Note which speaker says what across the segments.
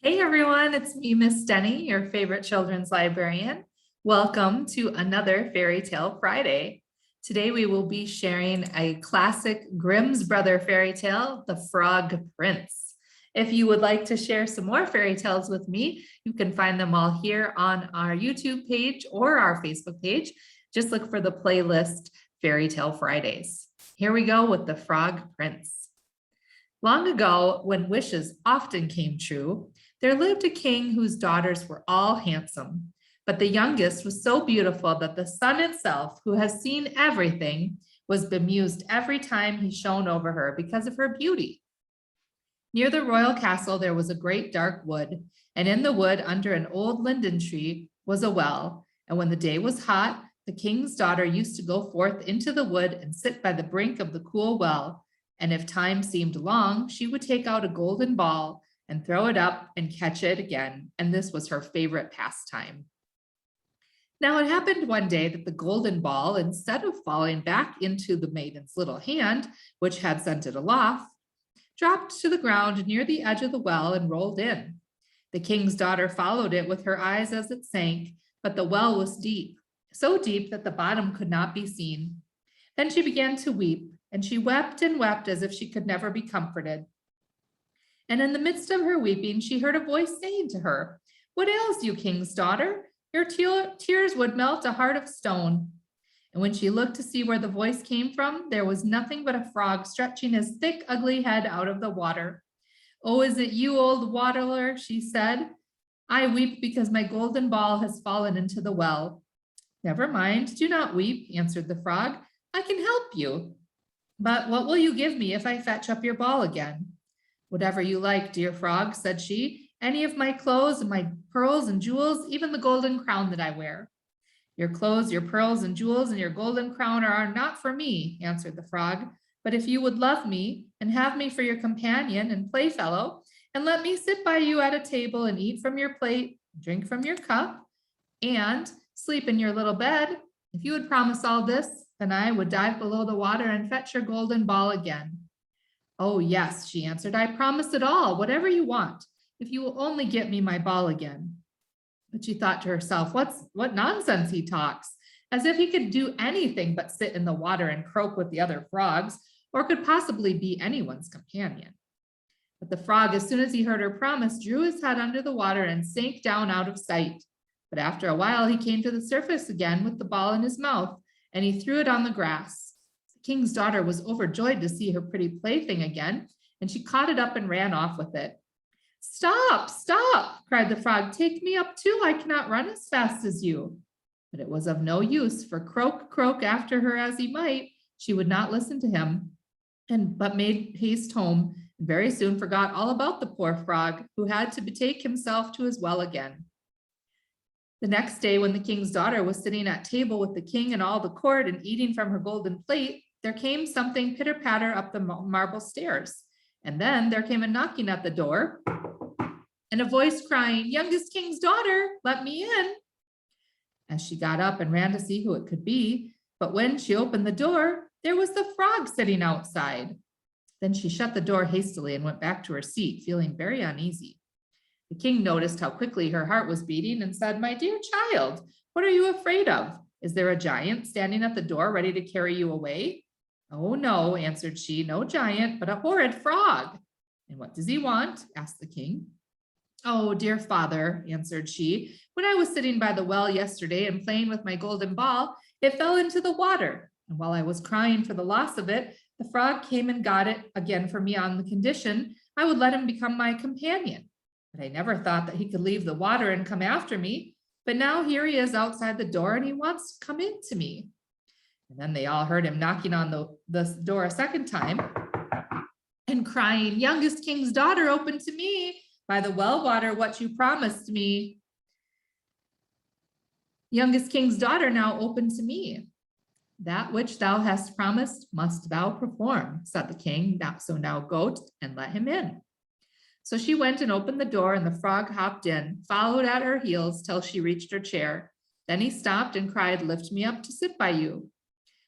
Speaker 1: Hey everyone, it's me, Miss Denny, your favorite children's librarian. Welcome to another Fairy Tale Friday. Today we will be sharing a classic Grimm's Brother fairy tale, The Frog Prince. If you would like to share some more fairy tales with me, you can find them all here on our YouTube page or our Facebook page. Just look for the playlist Fairy Tale Fridays. Here we go with The Frog Prince. Long ago, when wishes often came true, there lived a king whose daughters were all handsome, but the youngest was so beautiful that the sun itself, who has seen everything, was bemused every time he shone over her because of her beauty. Near the royal castle, there was a great dark wood, and in the wood, under an old linden tree, was a well. And when the day was hot, the king's daughter used to go forth into the wood and sit by the brink of the cool well. And if time seemed long, she would take out a golden ball and throw it up and catch it again, and this was her favorite pastime. Now it happened one day that the golden ball, instead of falling back into the maiden's little hand, which had sent it aloft, dropped to the ground near the edge of the well and rolled in. The king's daughter followed it with her eyes as it sank, but the well was deep, so deep that the bottom could not be seen. Then she began to weep, and she wept and wept as if she could never be comforted. And in the midst of her weeping, she heard a voice saying to her, "What ails you, king's daughter? Your tears would melt a heart of stone." And when she looked to see where the voice came from, there was nothing but a frog stretching his thick, ugly head out of the water. "Oh, is it you, old waterer?" she said. "I weep because my golden ball has fallen into the well." "Never mind, do not weep," answered the frog. "I can help you. But what will you give me if I fetch up your ball again?" "Whatever you like, dear frog," said she. "Any of my clothes and my pearls and jewels, even the golden crown that I wear." "Your clothes, your pearls and jewels, and your golden crown are not for me," answered the frog. "But if you would love me and have me for your companion and playfellow, and let me sit by you at a table and eat from your plate, drink from your cup, and sleep in your little bed, if you would promise all this, then I would dive below the water and fetch your golden ball again." "Oh, yes," she answered, "I promise it all, whatever you want, if you will only get me my ball again." But she thought to herself, what nonsense he talks, as if he could do anything but sit in the water and croak with the other frogs, or could possibly be anyone's companion. But the frog, as soon as he heard her promise, drew his head under the water and sank down out of sight. But after a while, he came to the surface again with the ball in his mouth, and he threw it on the grass. The king's daughter was overjoyed to see her pretty plaything again, and she caught it up and ran off with it. "Stop, stop," cried the frog. "Take me up too. I cannot run as fast as you." But it was of no use, for croak, croak after her as he might, she would not listen to him, but made haste home, and very soon forgot all about the poor frog, who had to betake himself to his well again. The next day, when the king's daughter was sitting at table with the king and all the court and eating from her golden plate, there came something pitter-patter up the marble stairs. And then there came a knocking at the door and a voice crying, "Youngest king's daughter, let me in." As she got up and ran to see who it could be, but when she opened the door, there was the frog sitting outside. Then she shut the door hastily and went back to her seat, feeling very uneasy. The king noticed how quickly her heart was beating and said, "My dear child, what are you afraid of? Is there a giant standing at the door ready to carry you away?" "Oh, no," answered she, "no giant, but a horrid frog." "And what does he want?" asked the king. "Oh, dear father," answered she, "when I was sitting by the well yesterday and playing with my golden ball, it fell into the water. And while I was crying for the loss of it, the frog came and got it again for me on the condition I would let him become my companion. But I never thought that he could leave the water and come after me. But now here he is outside the door and he wants to come in to me." And then they all heard him knocking on the door a second time and crying, "Youngest king's daughter, open to me. By the well water, what you promised me. Youngest king's daughter, now open to me." "That which thou hast promised must thou perform," said the king. "So now go and let him in." So she went and opened the door, and the frog hopped in, followed at her heels till she reached her chair. Then he stopped and cried, "Lift me up to sit by you."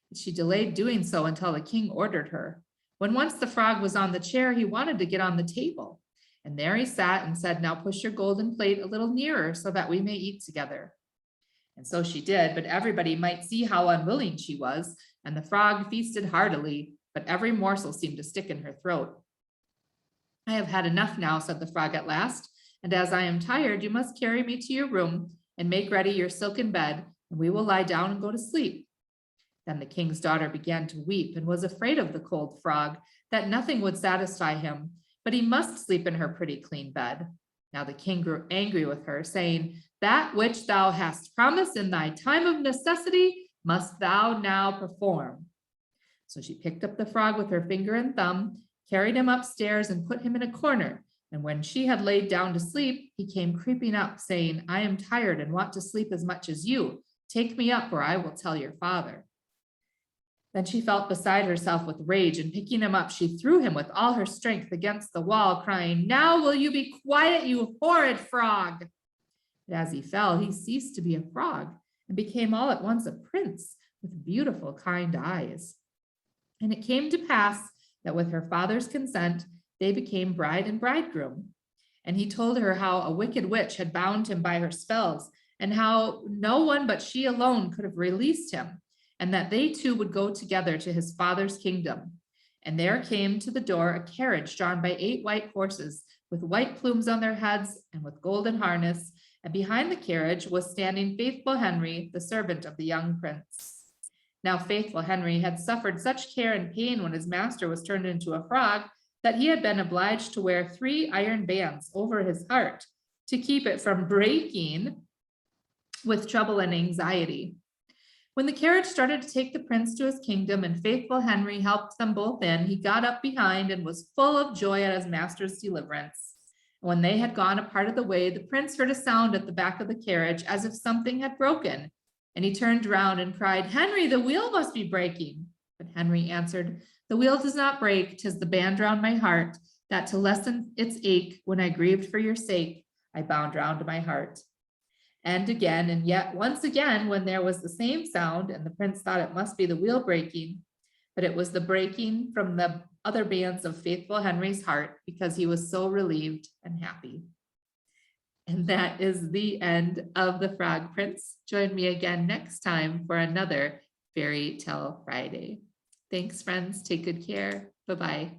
Speaker 1: But she delayed doing so until the king ordered her. When once the frog was on the chair, he wanted to get on the table. And there he sat and said, "Now push your golden plate a little nearer so that we may eat together." And so she did, but everybody might see how unwilling she was, and the frog feasted heartily, but every morsel seemed to stick in her throat. "I have had enough now," said the frog at last, "and as I am tired, you must carry me to your room and make ready your silken bed, and we will lie down and go to sleep." Then the king's daughter began to weep and was afraid of the cold frog, that nothing would satisfy him, but he must sleep in her pretty clean bed. Now the king grew angry with her, saying, "That which thou hast promised in thy time of necessity must thou now perform." So she picked up the frog with her finger and thumb, carried him upstairs and put him in a corner. And when she had laid down to sleep, he came creeping up, saying, "I am tired and want to sleep as much as you. Take me up, or I will tell your father." Then she felt beside herself with rage, and picking him up, she threw him with all her strength against the wall, crying, "Now will you be quiet, you horrid frog?" But as he fell, he ceased to be a frog and became all at once a prince with beautiful, kind eyes. And it came to pass that with her father's consent, they became bride and bridegroom. And he told her how a wicked witch had bound him by her spells, and how no one but she alone could have released him, and that they two would go together to his father's kingdom. And there came to the door a carriage drawn by 8 white horses, with white plumes on their heads and with golden harness, and behind the carriage was standing faithful Henry, the servant of the young prince. Now faithful Henry had suffered such care and pain when his master was turned into a frog, that he had been obliged to wear 3 iron bands over his heart to keep it from breaking with trouble and anxiety. When the carriage started to take the prince to his kingdom and faithful Henry helped them both in, he got up behind and was full of joy at his master's deliverance. When they had gone a part of the way, the prince heard a sound at the back of the carriage as if something had broken. And he turned round and cried, "Henry, the wheel must be breaking." But Henry answered, "The wheel does not break, 'tis the band round my heart, that to lessen its ache, when I grieved for your sake, I bound round my heart." And again, and yet once again, when there was the same sound, and the prince thought it must be the wheel breaking, but it was the breaking from the other bands of faithful Henry's heart, because he was so relieved and happy. And that is the end of the Frog Prince. Join me again next time for another Fairy Tale Friday. Thanks, friends. Take good care. Bye-bye.